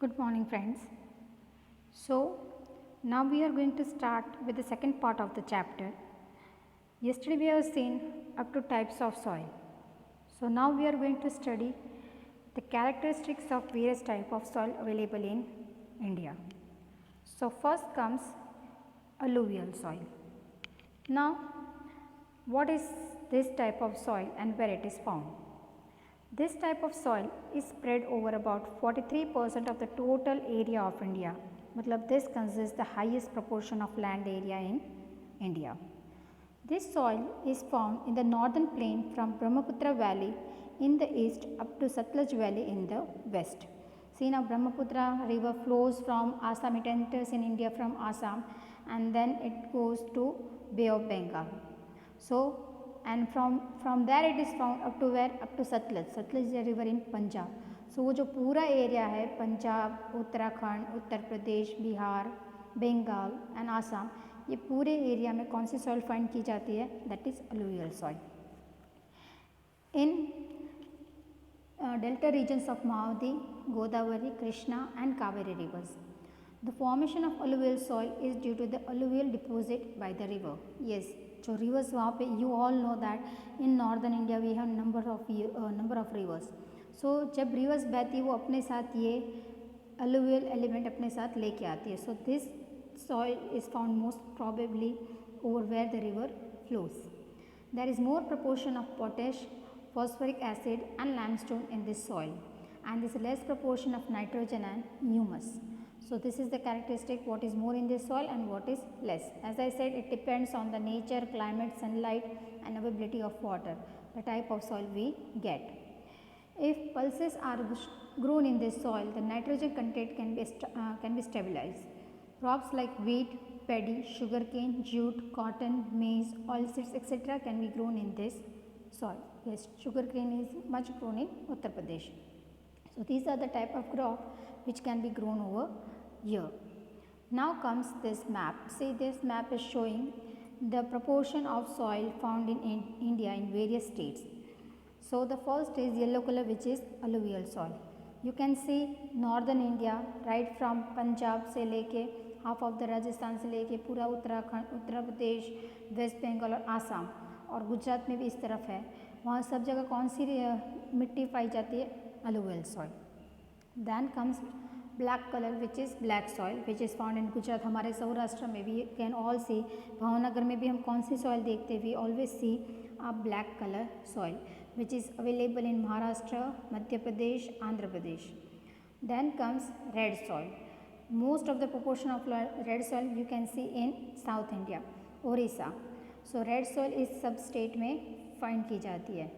Good morning, friends. So, now we are going to start with the second part of the chapter. Yesterday we have seen up to types of soil. So, now we are going to study the characteristics of various type of soil available in India. So, first comes alluvial soil. Now, what is this type of soil and where it is found? This type of soil is spread over about 43% of the total area of India. Matlab this consists the highest proportion of land area in India. This soil is found in the northern plain from Brahmaputra valley in the east up to Satluj valley in the west. See, now Brahmaputra river flows from Assam, it enters in India from Assam and then it goes to Bay of Bengal. So, and from there it is found up to where, up to Satluj is a river in Punjab. So वो जो पूरा area है Punjab, Uttarakhand, Uttar Pradesh, Bihar, Bengal and Assam, ये पूरे area में कौन सी soil find की जाती है? That is alluvial soil. In delta regions of Mahabharati, Godavari, Krishna and Kaveri rivers. The formation of alluvial soil is due to the alluvial deposit by the river. Yes, जो rivers वहाँ पे you all know that in northern India we have number of rivers. So जब rivers बहती है वो अपने साथ ये alluvial element अपने साथ लेके आती है. So this soil is found most probably over where the river flows. There is more proportion of potash, phosphoric acid and limestone in this soil and there is less proportion of nitrogen and humus. So this is the characteristic what is more in this soil and what is less. As I said, it depends on the nature, climate, sunlight and availability of water, the type of soil we get. If pulses are grown in this soil, the nitrogen content can be stabilized. Crops like wheat, paddy, sugarcane, jute, cotton, maize, oilseeds etc. can be grown in this soil. Yes, sugarcane is much grown in Uttar Pradesh. So these are the type of crop which can be grown over here. Now comes this map. See, this map is showing the proportion of soil found in India in various states. So the first is yellow color, which is alluvial soil. You can see northern India right from Punjab से लेके half of the Rajasthan से लेके पूरा Uttarakhand, Uttar Pradesh, waste Bengal और आसाम और गुजरात में भी इस तरफ है. वहाँ सब जगह कौन सी मिट्टी पाई जाती है? alluvial soil. Then comes black color, which is black soil, which is found in Gujarat. हमारे सौराष्ट्र में भी can all see, भावनगर में भी हम कौन सी soil देखते हैं? We always see a black color soil, which is available in Maharashtra, Madhya Pradesh, Andhra Pradesh. Then comes red soil. Most of the proportion of red soil you can see in South India, Orissa. So red soil is सब state में find की जाती है.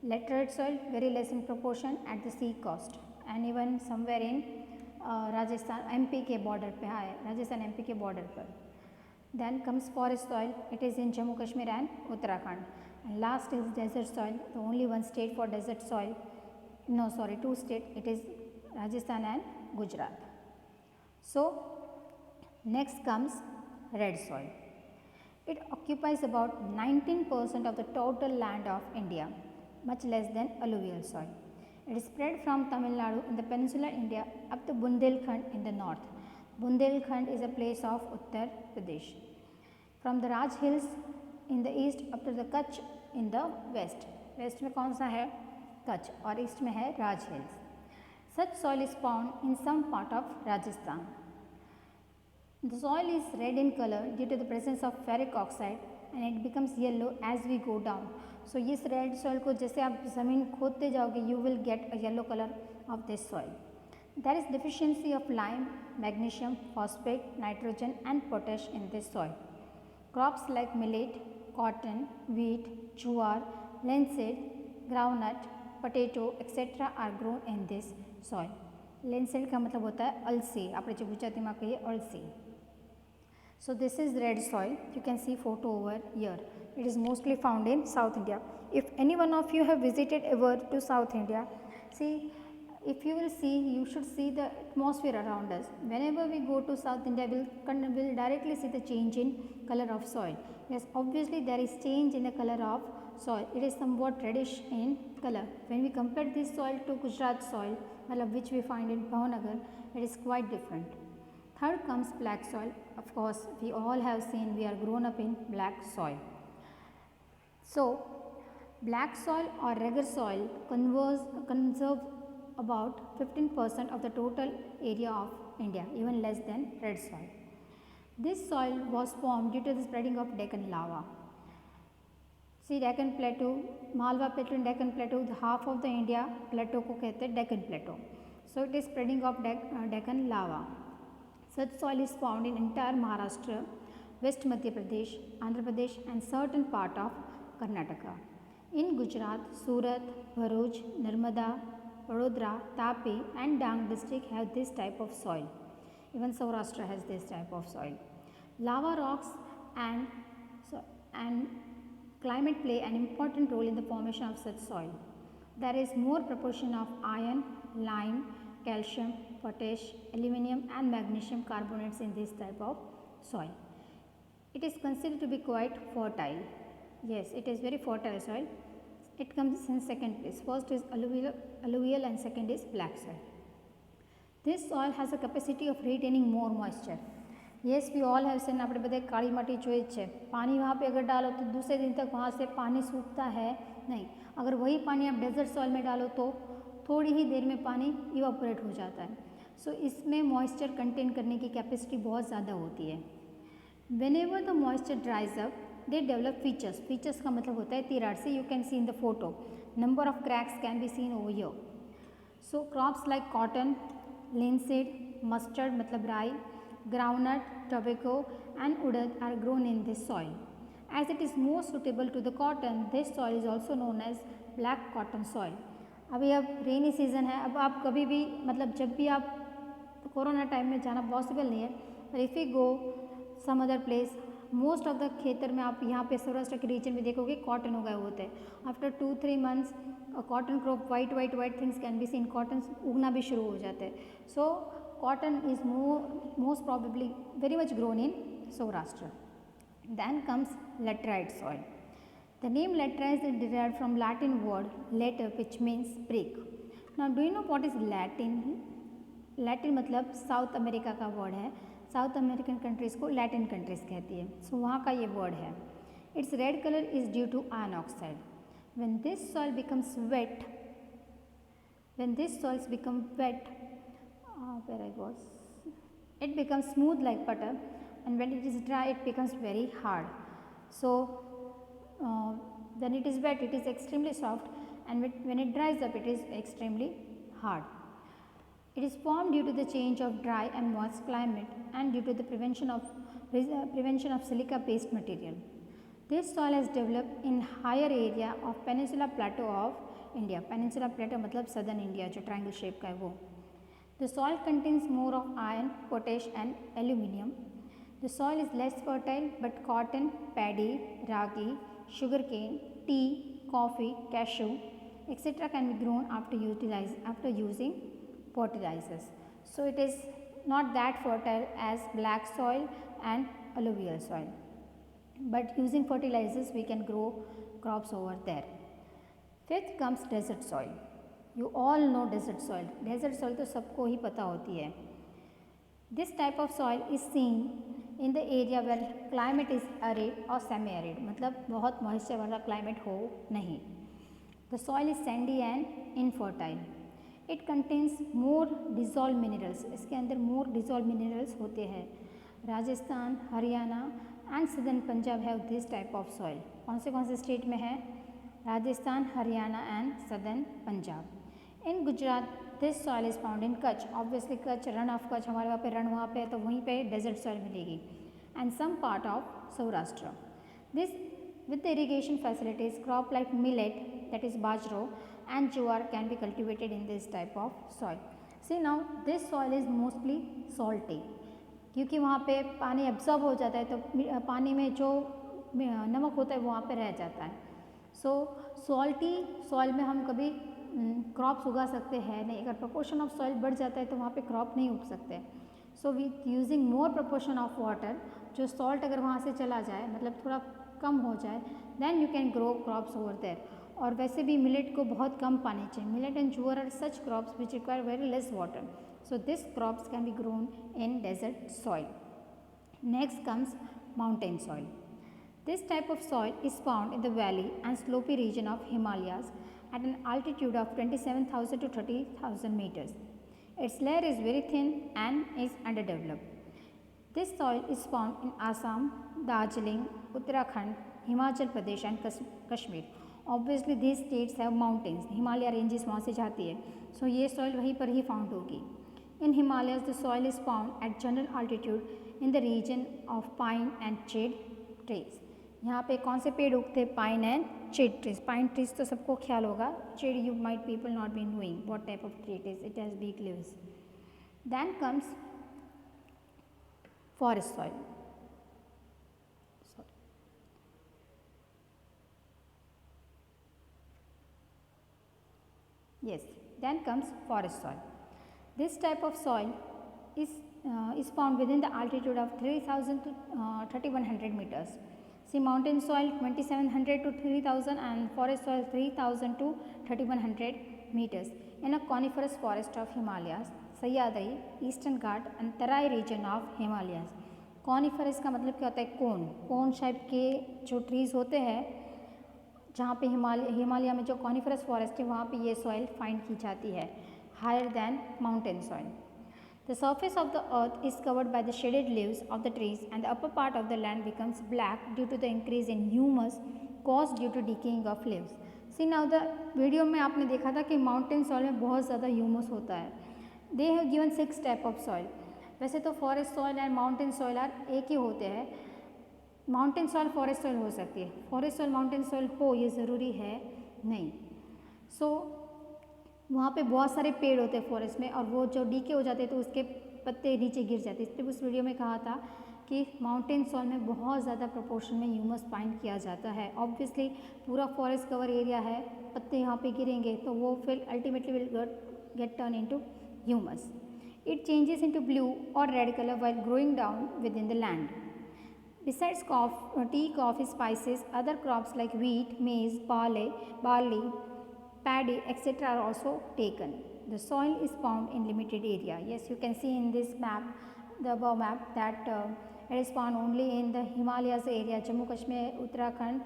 Laterite soil very less in proportion at the sea coast and even somewhere in Rajasthan MP के border पे है, Rajasthan MP के border पर. Then comes forest soil. It is in Jammu Kashmir and Uttarakhand. And last is desert soil. The only one state for desert soil. No, sorry, two states. It is Rajasthan and Gujarat. So next comes red soil. It occupies about 19% of the total land of India, much less than alluvial soil. It is spread from Tamil Nadu in the peninsular India up to Bundelkhand in the north. Bundelkhand is a place of Uttar Pradesh. From the Raj Hills in the east up to the Kutch in the west. West में कौन सा है? Kutch और east में है Raj Hills. Such soil is found in some part of Rajasthan. The soil is red in color due to the presence of ferric oxide and it becomes yellow as we go down. So इस red soil को जैसे आप ज़मीन खोदते जाओगे you will get a yellow color of this soil. There is deficiency of lime, magnesium, phosphate, nitrogen and potash in this soil. Crops like millet, cotton, wheat, jowar, linseed, groundnut, potato etc. are grown in this soil. Linseed का मतलब होता है अलसी, આપણે जो गुजराती में कहिए अलसी. So this is red soil. You can see photo over here. It is mostly found in South India. If any one of you have visited ever to South India, see, if you will see, you should see the atmosphere around us. Whenever we go to South India, we will directly see the change in color of soil. Yes, obviously there is change in the color of soil. It is somewhat reddish in color. When we compare this soil to Gujarat soil, which we find in Bhavnagar, it is quite different. Third comes black soil. Of course, we all have seen, we are grown up in black soil. So, black soil or regular soil conserve about 15% of the total area of India, even less than red soil. This soil was formed due to the spreading of Deccan lava. See, Deccan Plateau, Malwa Plateau and Deccan Plateau, the half of the India plateau को कहते हैं Deccan Plateau. So it is spreading of Deccan lava. Such soil is found in entire Maharashtra, West Madhya Pradesh, Andhra Pradesh and certain part of Karnataka. In Gujarat, Surat, Bharuch, Narmada, Vadodara, Tapi and Dang district have this type of soil. Even Saurashtra has this type of soil. Lava rocks and climate play an important role in the formation of such soil. There is more proportion of iron, lime, calcium, potash, aluminum and magnesium carbonates in this type of soil. It is considered to be quite fertile. Yes, it is very fertile soil. It comes in second place. First is alluvial and second is black soil. This soil has a capacity of retaining more moisture. Yes, we all have seen, આપણે બધા કાળી માટી જોઈ જ છે. પાણી वहाँ पे अगर डालो तो दूसरे दिन तक वहाँ से पानी सूखता है नहीं. अगर वही पानी आप डेजर्ट सॉइल में डालो तो थोड़ी ही देर में पानी इवापोरेट हो जाता है. सो इसमें मॉइस्चर कंटेन करने की कैपेसिटी बहुत ज़्यादा होती है. Whenever the moisture dries up, they develop features. Features का मतलब होता है तिराड़ से. You can see in the photo. Number of cracks can be seen over here. So crops like cotton, linseed, mustard मतलब राई, groundnut, tobacco and urad are grown in this soil. As it is more suitable to the cotton, this soil is also known as black cotton soil. अभी अब rainy season है. अब आप कभी भी जब भी आप कोरोना टाइम में जाना पॉसिबल नहीं है, पर if you go some other place, most of the खेतर में आप यहाँ पे सौराष्ट्र के रीजन में देखोगे कॉटन उगाए होते हैं. After 2-3 months cotton crop white things can be seen. Cotton उगना भी शुरू हो जाते हैं. सो cotton is most probably very much grown in Saurashtra. Then comes laterite soil. The name laterite is derived from Latin word later which means break. Now do you know what is Latin? Latin मतलब South America का word है. South American countries को Latin countries कहती है. So वहाँ का ये word है. It's red colour is due to iron oxide. When this soil becomes wet, where I was, it becomes smooth like butter, and when it is dry it becomes very hard. So when it is wet it is extremely soft, and when it dries up it is extremely hard. It is formed due to the change of dry and moist climate and due to the prevention of silica based material. This soil has developed in higher area of Peninsula Plateau of India. Peninsula Plateau मतलब southern India जो triangle shape का है वो. The soil contains more of iron, potash and aluminum. The soil is less fertile, but cotton, paddy, ragi, sugarcane, tea, coffee, cashew, etc. can be grown after using fertilizers. So it is not that fertile as black soil and alluvial soil. But using fertilizers we can grow crops over there. Fifth comes desert soil. You all know desert soil. Desert soil तो सबको ही पता होती है. This type of soil is seen in the area where climate is arid or semi-arid. मतलब बहुत moisture वाला climate हो नहीं. The soil is sandy and infertile. It contains more dissolved minerals. इसके अंदर more dissolved minerals होते हैं. Rajasthan, Haryana and southern Punjab have this type of soil. कौन से स्टेट में है? Rajasthan, Haryana and southern Punjab. In Gujarat, this soil is found in Kutch. Obviously, Kutch, run of Kutch, हमारे वहाँ पे रण वहाँ पे है तो वहीं पे desert soil मिलेगी. And some part of Saurashtra. This, with the irrigation facilities, crop like millet, that is bajro, and jowar can be cultivated in this type of soil. See now, this soil is mostly salty. क्योंकि वहाँ पे पानी absorb हो जाता है तो पानी में जो नमक होता है वो वहाँ पे रह जाता है. सो सॉल्टी सॉइल में हम कभी क्रॉप्स उगा सकते हैं नहीं. अगर प्रोपोर्शन ऑफ सॉइल बढ़ जाता है तो वहाँ पे क्रॉप नहीं उग सकते. So with using more proportion of water, जो सॉल्ट अगर वहाँ से चला जाए मतलब थोड़ा कम हो जाए, then you can grow crops over there. और वैसे भी मिलेट को बहुत कम पानी चाहिए. Millet and jowar are such crops which require very less water. So these crops can be grown in desert soil. Next comes mountain soil. This type of soil is found in the valley and slopy region of Himalayas at an altitude of 27,000 to 30,000 meters. Its layer is very thin and is underdeveloped. This soil is found in Assam, Darjeeling, Uttarakhand, Himachal Pradesh and Kashmir. Obviously these states have mountains. Himalaya ranges वहाँ से जाती है. So ये soil वहीं पर ही found होगी. In Himalayas, the soil is found at general altitude in the region of pine and shade trees. यहाँ पे कौन से पेड़ उगते हैं? Pine and shade trees. Pine trees तो सबको ख्याल होगा. Shade you might people not be knowing what type of tree it is. It has big leaves. Then comes forest soil. Yes, then comes forest soil. This type of soil is found within the altitude of 3000 to 3100 meters. See, mountain soil 2700 to 3000 and forest soil 3000 to 3100 meters in a coniferous forest of Himalayas, Sahyadri, Eastern Ghat and Tarai region of Himalayas. Coniferous का मतलब क्या होता है? कोन. Cone shape के जो trees होते हैं जहाँ पे हिमालय में जो कॉनिफरस फॉरेस्ट है वहाँ पे ये सॉइल फाइंड की जाती है. Higher than mountain soil. The surface of the earth is covered by the shaded leaves of the trees and the upper part of the land becomes black due to the increase in humus caused due to decaying of leaves. See now the video में आपने देखा था कि mountain soil में बहुत ज़्यादा humus होता है. They have given 6 type of soil. वैसे तो forest soil and mountain soil एक ही होते हैं. माउंटेन सॉइल फॉरेस्ट सॉइल हो सकती है. फॉरेस्ट सॉइल माउंटेन सॉइल हो ये ज़रूरी है नहीं. सो वहाँ पे बहुत सारे पेड़ होते हैं फॉरेस्ट में और वो जो डीके हो जाते हैं तो उसके पत्ते नीचे गिर जाते हैं. इसलिए उस वीडियो में कहा था कि माउंटेन सॉइल में बहुत ज़्यादा प्रोपोर्शन में ह्यूमस फाइंड किया जाता है. ऑब्वियसली पूरा फॉरेस्ट कवर एरिया है, पत्ते यहाँ पे गिरेंगे तो वो फिर ultimately will get turn into humus. It changes into blue और red colour while growing down with in the land. Besides tea, coffee, spices, other crops like wheat, maize, barley, paddy, etc. are also taken. The soil is found in limited area. Yes, you can see in this map, the above map, that it is found only in the Himalayas area, Jammu Kashmir, Uttarakhand,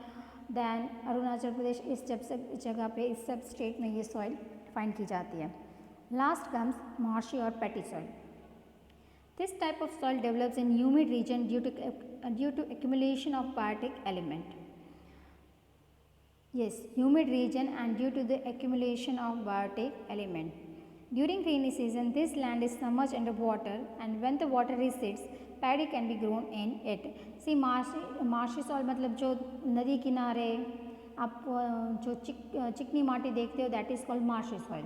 then Arunachal Pradesh. इस जगह पे इस सब state में ये soil find की जाती है. Last comes marshy or petty soil. This type of soil develops in humid region due to accumulation of biotic element. Yes, humid region and due to the accumulation of biotic element. During rainy season, this land is submerged under water, and when the water recedes, paddy can be grown in it. See, marshy soil मतलब जो नदी किनारे आप जो चिकनी माटी देखते हो, that is called marshy soil.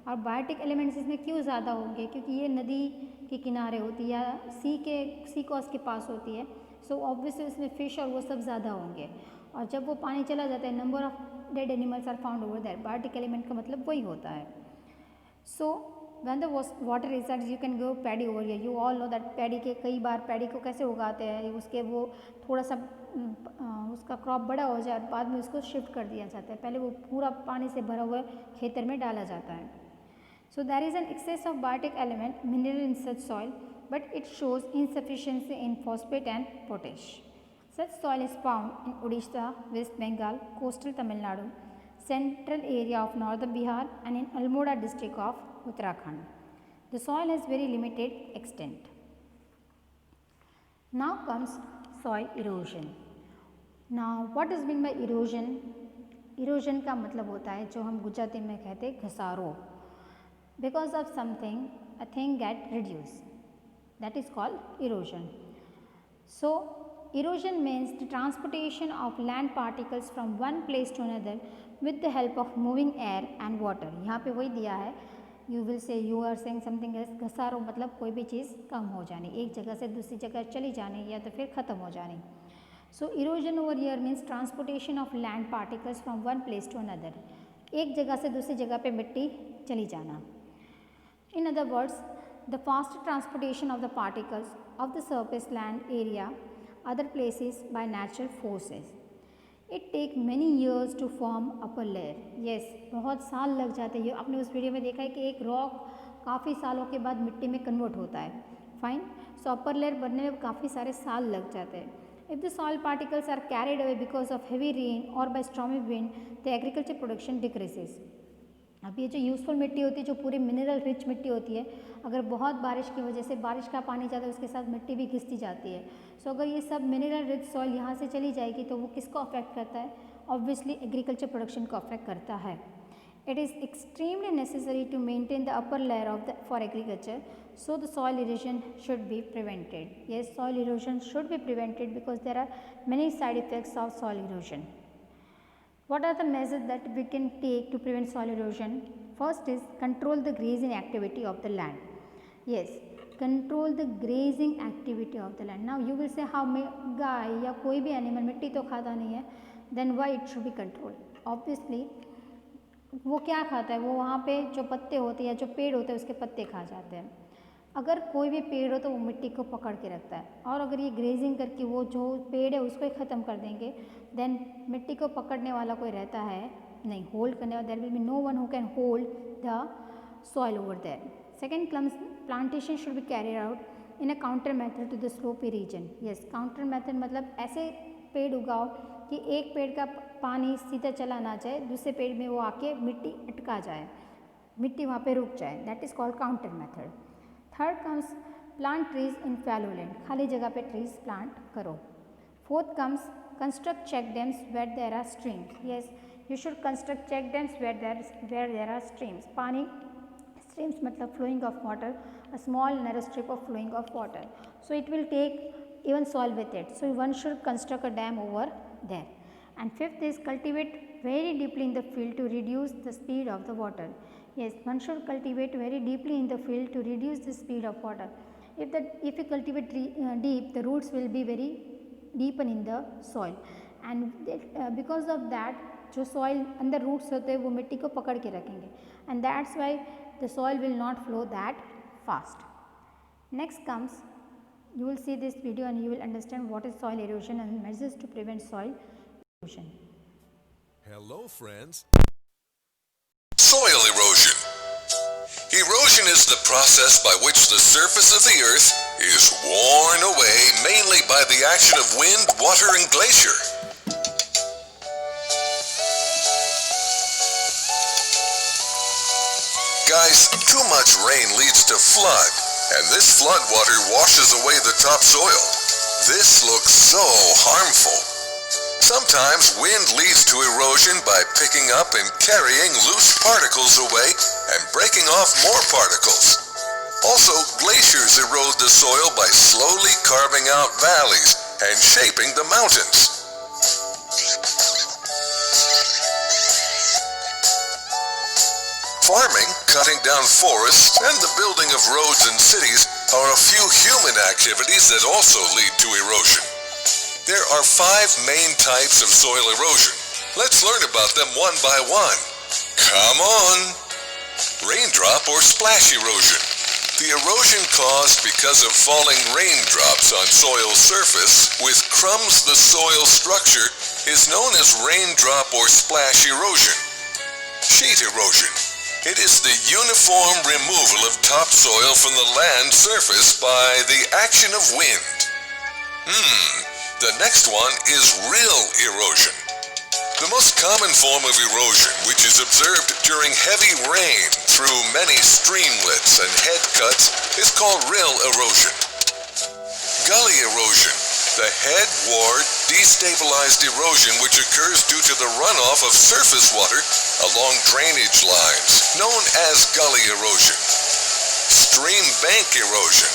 और बायोटिक एलिमेंट्स इसमें क्यों ज़्यादा होंगे? क्योंकि ये नदी के किनारे होती है या सी कॉस्ट के पास होती है. सो ऑब्वियसली इसमें फिश और वो सब ज़्यादा होंगे. और जब वो पानी चला जाता है, number of dead animals are found over that. Biotic element का मतलब वही होता है. So when the water reserves you can grow paddy over here. You all know that paddy के कई बार पैडी को कैसे उगाते हैं, उसके वो थोड़ा सा उसका क्रॉप बड़ा हो जाए और बाद में उसको शिफ्ट कर दिया जाता है. पहले वो पूरा पानी से भरा हुआ खेतर में डाला जाता है. So there is an excess of biotic element mineral in such soil, but it shows insufficiency in phosphate and potash. Such soil is found in Odisha, West Bengal, coastal Tamil Nadu, central area of northern Bihar and in Almora district of Uttarakhand. The soil has very limited extent. Now comes soil erosion. Now what is meant by erosion? Erosion का मतलब होता है जो हम गुजराती में कहते हैं घसारो. Because of something, a thing get reduced. That is called erosion. So, erosion means the transportation of land particles from one place to another with the help of moving air and water. यहाँ पे वही दिया है. You will say you are saying something else. घसारो मतलब कोई भी चीज़ कम हो जानी, एक जगह से दूसरी जगह चली जानी या तो फिर ख़त्म हो जानी. So, erosion over here means transportation of land particles from one place to another. एक जगह से दूसरी जगह पे मिट्टी चली जाना. In other words, the faster transportation of the particles of the surface land area other places by natural forces. It take many years to form upper layer. Yes, बहुत साल लग जाते हैं. आपने उस वीडियो में देखा है कि एक रॉक काफ़ी सालों के बाद मिट्टी में कन्वर्ट होता है. फाइन. सो अपर लेयर बनने में काफ़ी सारे साल लग जाते हैं. If the soil particles are carried away because of heavy rain और by stormy wind, the agriculture production decreases. अब ये जो यूज़फुल मिट्टी होती है, जो पूरी मिनरल रिच मिट्टी होती है, अगर बहुत बारिश की वजह से बारिश का पानी जाता है उसके साथ मिट्टी भी घिसती जाती है. सो अगर ये सब मिनरल रिच सॉइल यहाँ से चली जाएगी तो वो किसको अफेक्ट करता है? ऑब्वियसली एग्रीकल्चर प्रोडक्शन को अफेक्ट करता है. It is extremely necessary to maintain the upper layer for agriculture, so the soil erosion should be prevented. Yes, soil erosion should be prevented because there are many side effects of soil erosion. What are the measures that we can take to prevent soil erosion? First is control the grazing activity of the land. Yes, control the grazing activity of the land. Now you will say how गाय या कोई भी animal मिट्टी तो खाता नहीं है, then why it should be controlled? Obviously वो क्या खाता है? वो वहाँ पे जो पत्ते होते हैं या जो पेड़ होते हैं उसके पत्ते खा जाते हैं. अगर कोई भी पेड़ हो तो वो मिट्टी को पकड़ के रखता है, और अगर ये ग्रेजिंग करके वो जो पेड़ है उसको ही ख़त्म कर देंगे, देन मिट्टी को पकड़ने वाला कोई रहता है नहीं, होल्ड करने वाला. There will be no one who can hold the soil over there. Second comes plantation should be carried out in a counter method to the slopy region. Yes, counter method मतलब ऐसे पेड़ उगाओ कि एक पेड़ का पानी सीधा चला ना जाए, दूसरे पेड़ में वो आके मिट्टी अटका जाए, मिट्टी वहाँ पे रुक जाए. That is called counter method. Third comes plant trees in fallow land. खाली जगह पे ट्रीज प्लांट करो. Fourth comes construct check dams where there are streams. Yes, you should construct check dams where there are streams. पानी, streams मतलब flowing of water, a small narrow strip of flowing of water. So it will take even soil with it. So one should construct a dam over there. And fifth is cultivate very deeply in the field to reduce the speed of the water. Yes, one should cultivate very deeply in the field to reduce the speed of water. If you cultivate deep, the roots will be very deepen in the soil, and because of that जो soil अंदर roots होते हैं वो मिट्टी को पकड़ के रखेंगे, and that's why the soil will not flow that fast. Next comes, you will see this video and you will understand what is soil erosion and measures to prevent soil erosion. Hello friends. Soil erosion. Erosion is the process by which the surface of the earth is worn away mainly by the action of wind, water and glacier. Guys, too much rain leads to flood. And this flood water washes away the topsoil. This looks so harmful. Sometimes wind leads to erosion by picking up and carrying loose particles away and breaking off more particles. Also, glaciers erode the soil by slowly carving out valleys and shaping the mountains. Farming, cutting down forests, and the building of roads and cities are a few human activities that also lead to erosion. There are 5 main types of soil erosion. Let's learn about them one by one. Come on! Raindrop or splash erosion. The erosion caused because of falling raindrops on soil surface with crumbs the soil structure is known as raindrop or splash erosion. Sheet erosion. It is the uniform removal of topsoil from the land surface by the action of wind. The next one is rill erosion. The most common form of erosion, which is observed during heavy rain through many streamlets and head cuts, is called rill erosion. Gully erosion. The head-ward, destabilized erosion which occurs due to the runoff of surface water along drainage lines, known as gully erosion. Stream bank erosion.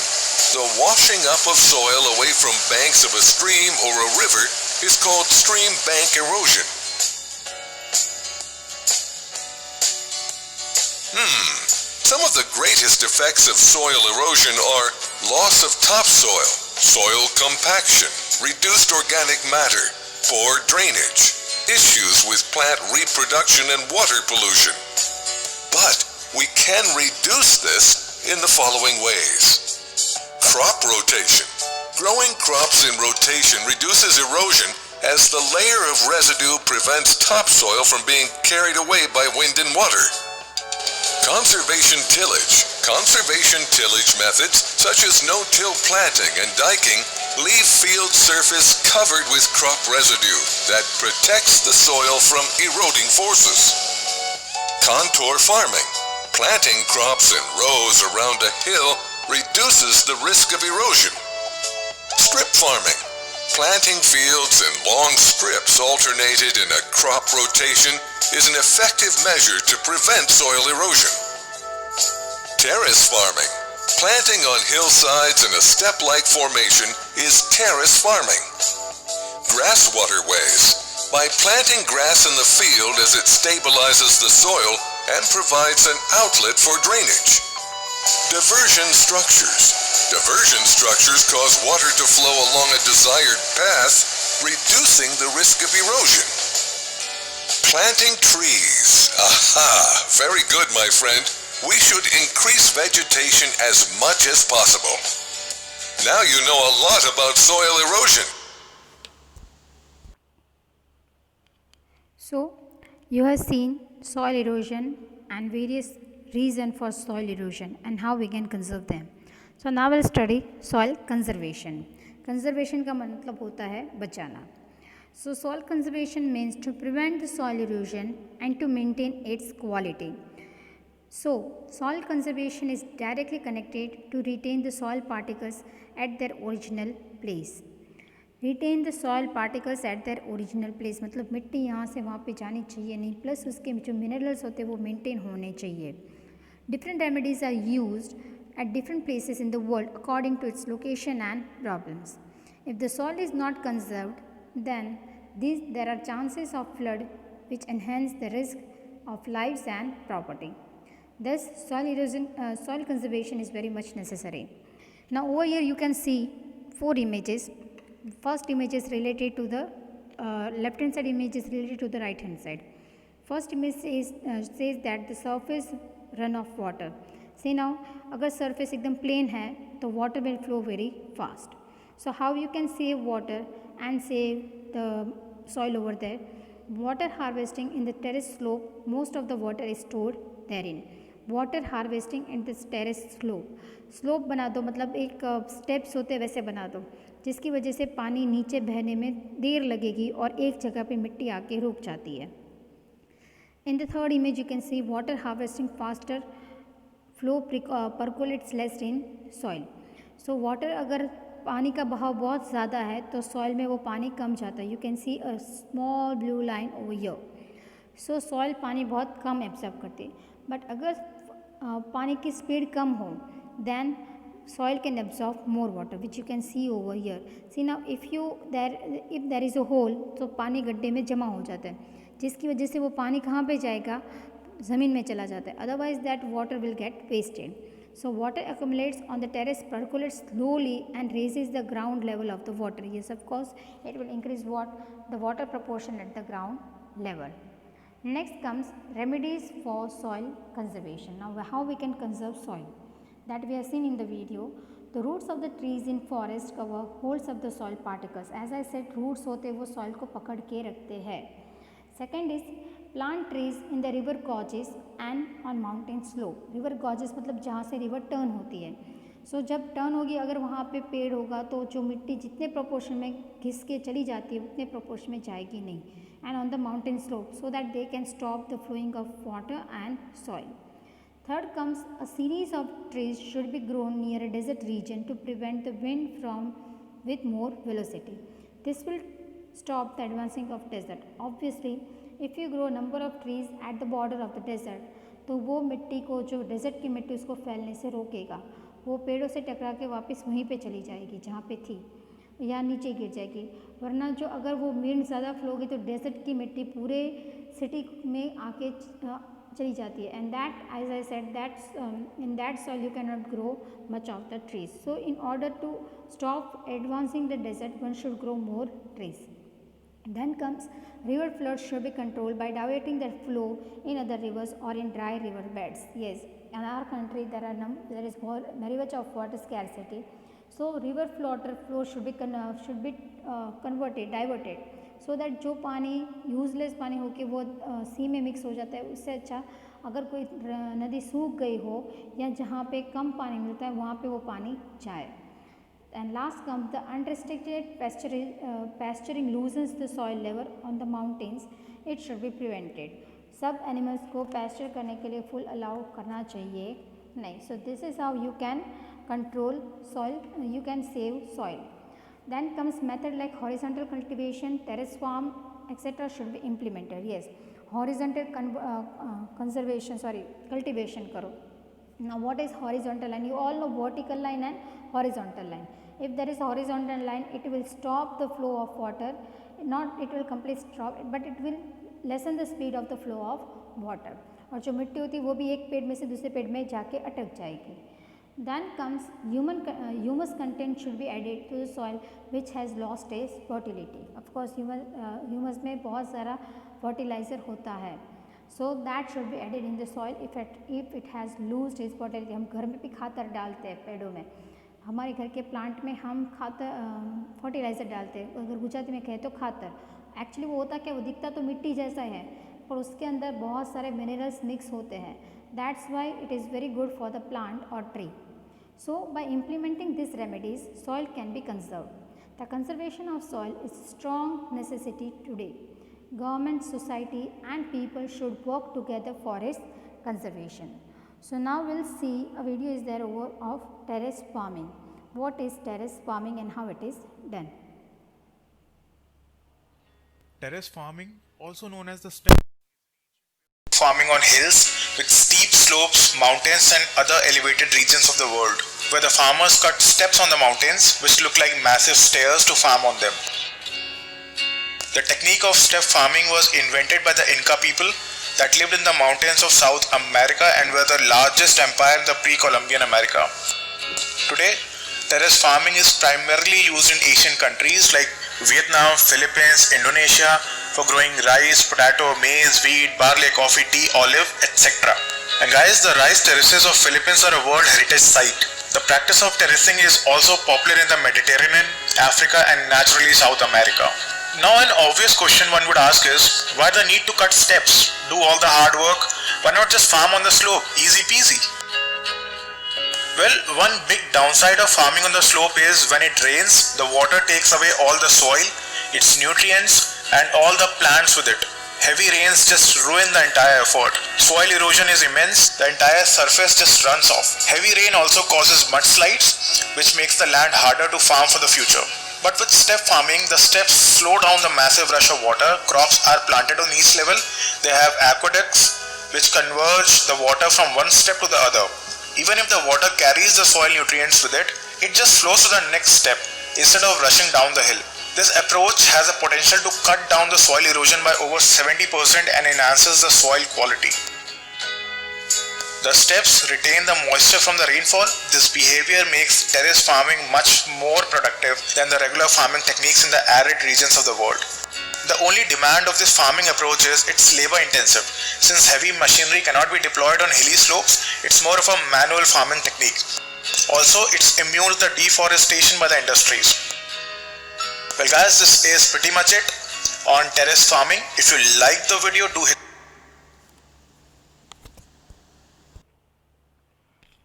The washing up of soil away from banks of a stream or a river is called stream bank erosion. Some of the greatest effects of soil erosion are loss of topsoil, soil compaction, reduced organic matter, poor drainage, issues with plant reproduction and water pollution. But we can reduce this in the following ways. Crop rotation. Growing crops in rotation reduces erosion as the layer of residue prevents topsoil from being carried away by wind and water. Conservation tillage methods such as no-till planting and diking leave field surface covered with crop residue that protects the soil from eroding forces. Contour farming, planting crops in rows around a hill reduces the risk of erosion. Strip farming, planting fields in long strips alternated in a crop rotation is an effective measure to prevent soil erosion. Terrace farming, planting on hillsides in a step-like formation is terrace farming. Grass waterways, by planting grass in the field as it stabilizes the soil and provides an outlet for drainage. Diversion structures cause water to flow along a desired path, reducing the risk of erosion. Planting trees. Aha! Very good, my friend. We should increase vegetation as much as possible. Now you know a lot about soil erosion. So, you have seen soil erosion and various reasons for soil erosion and how we can conserve them. So, now we'll study soil conservation. Conservation का मतलब होता है बचाना. So, soil conservation means to prevent the soil erosion and to maintain its quality. So, soil conservation is directly connected to retain the soil particles at their original place. Retain the soil particles at their original place मतलब मिट्टी यहाँ से वहाँ पे जानी चाहिए नहीं, plus उसके जो मिनरल्स होते हैं वो मेंटेन होने चाहिए. Different remedies are used at different places in the world according to its location and problems. If the soil is not conserved, then there are chances of flood which enhance the risk of lives and property. Thus, soil conservation is very much necessary. Now, over here you can see 4 images. First image is related to the left hand side, image is related to the right hand side. First image says that the surface run of water. See now, अगर surface एकदम plain है तो water will flow very fast. So how you can save water and save the soil over there? Water harvesting in the terrace slope, most of the water is stored therein. Water harvesting in this terrace slope बना दो, मतलब एक steps होते हैं वैसे बना दो, जिसकी वजह से पानी नीचे बहने में देर लगेगी और एक जगह पे मिट्टी आके रुक जाती है. In the third image you can see water harvesting faster flow percolates less in soil. So water अगर पानी का बहाव बहुत ज़्यादा है तो सॉइल में वो पानी कम जाता है. You can C a small blue line over here. So soil पानी बहुत कम एब्जॉर्ब करती है. बट अगर पानी की स्पीड कम हो then soil can absorb more water which you can see over here. See now if there is a hole तो पानी गड्ढे में जमा हो जाता है, जिसकी वजह से वो पानी कहाँ पे जाएगा, ज़मीन में चला जाता है. Otherwise that water will get wasted. So water accumulates on the terrace, percolates slowly and raises the ground level of the water. Yes, of course, it will increase the water proportion at the ground level. Next comes remedies for soil conservation. Now how we can conserve soil, that we have seen in the video. The roots of the trees in forest cover holes of the soil particles. As I said, roots होते वो soil को पकड़ के रखते हैं. Second is plant trees in the river gorges and on mountain slope. River gorges मतलब जहाँ से river turn होती है. सो जब टर्न होगी अगर वहाँ पे पेड़ होगा तो जो मिट्टी जितने प्रोपोर्शन में घिस के चली जाती है उतने प्रोपोर्शन में जाएगी नहीं. And on the mountain slope so that they can stop the flowing of water and soil. Third comes a series of trees should be grown near a desert region to prevent the wind from with more velocity. This will stop the advancing of desert. Obviously, if you grow number of trees at the border of the desert, तो वो मिट्टी को जो desert की मिट्टी उसको फैलने से रोकेगा. वो पेड़ों से टकरा के वापस वहीं पे चली जाएगी जहाँ पे थी या नीचे गिर जाएगी. वरना जो अगर वो विंड ज़्यादा फ्लो होगी तो डेजर्ट की मिट्टी पूरे सिटी में आके चली जाती है. And that as I said that in that soil you can not grow much of the trees. So in order to stop advancing the desert one should grow more trees. Then comes river floods should be controlled by diverting their flow in other rivers or in dry river beds. Yes, in our country there is very much of water scarcity. So river flow should be diverted so that जो पानी useless पानी हो के वो सी में mix हो जाता है, उससे अच्छा अगर कोई नदी सूख गई हो या जहाँ पे कम पानी मिलता है वहाँ पे वो पानी जाए. And last comes the unrestricted pasturing loosens the soil level on the mountains. It should be prevented. सब एनिमल्स को पैस्चर करने के लिए फुल अलाउ करना चाहिए नहीं. So this is how you can control soil, you can save soil. Then comes method like horizontal cultivation, terrace farm, etc. should be implemented. Yes, horizontal cultivation करो. Now what is horizontal line? You all know vertical line and horizontal line. If there is horizontal line, it will stop the flow of water. Not it will completely stop, but it will lessen the speed of the flow of water. और जो मिट्टी होती है वो भी एक पेड़ में से दूसरे पेड़ में जाके अटक जाएगी. Then comes humus content should be added to the soil which has lost its fertility. Of course, humus में बहुत सारा fertilizer होता है. So that should be added in the soil if it has lost its fertility. हम घर में भी खातर डालते हैं पेड़ों में, हमारे घर के प्लांट में हम खातर फर्टिलाइज़र डालते हैं. अगर गुजराती में कहें तो खातर. एक्चुअली वो होता क्या, वो दिखता तो मिट्टी जैसा है पर उसके अंदर बहुत सारे मिनरल्स मिक्स होते हैं. That's why it is very good for the plant और tree. So by implementing these remedies, soil can be conserved. The conservation of soil is a strong necessity today. Government, society and people should work together for its conservation. So now we'll see a video is there over of terrace farming. What is terrace farming and how it is done? Terrace farming, also known as the step farming on hills with steep slopes, mountains and other elevated regions of the world, where the farmers cut steps on the mountains which look like massive stairs to farm on them. The technique of step farming was invented by the Inca people that lived in the mountains of South America and were the largest empire in the pre-Columbian America. Today, terrace farming is primarily used in Asian countries like Vietnam, Philippines, Indonesia for growing rice, potato, maize, wheat, barley, coffee, tea, olive, etc. And guys, the rice terraces of Philippines are a World Heritage Site. The practice of terracing is also popular in the Mediterranean, Africa and naturally South America. Now an obvious question one would ask is, why the need to cut steps? Do all the hard work? Why not just farm on the slope? Easy peasy. Well, one big downside of farming on the slope is when it rains, the water takes away all the soil, its nutrients and all the plants with it. Heavy rains just ruin the entire effort. Soil erosion is immense, the entire surface just runs off. Heavy rain also causes mudslides, which makes the land harder to farm for the future. But with step farming, the steps slow down the massive rush of water. Crops are planted on each level. They have aqueducts which converge the water from one step to the other. Even if the water carries the soil nutrients with it, it just flows to the next step instead of rushing down the hill. This approach has a potential to cut down the soil erosion by over 70% and enhances the soil quality. The steps retain the moisture from the rainfall. This behavior makes terrace farming much more productive than the regular farming techniques in the arid regions of the world. The only demand of this farming approach is it's labor intensive. Since heavy machinery cannot be deployed on hilly slopes, it's more of a manual farming technique. Also, it's immune to the deforestation by the industries. Well guys, this is pretty much it on terrace farming. If you like the video, do hit.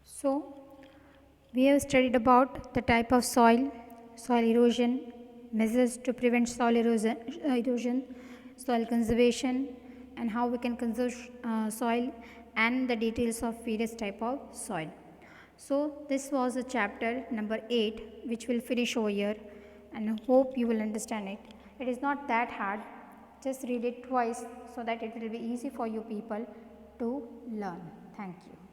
So, we have studied about the type of soil erosion, measures to prevent soil erosion, soil conservation, and how we can conserve soil, and the details of various type of soil. So, this was the chapter number 8, which will finish over here, and I hope you will understand it. It is not that hard. Just read it twice so that it will be easy for you people to learn. Thank you.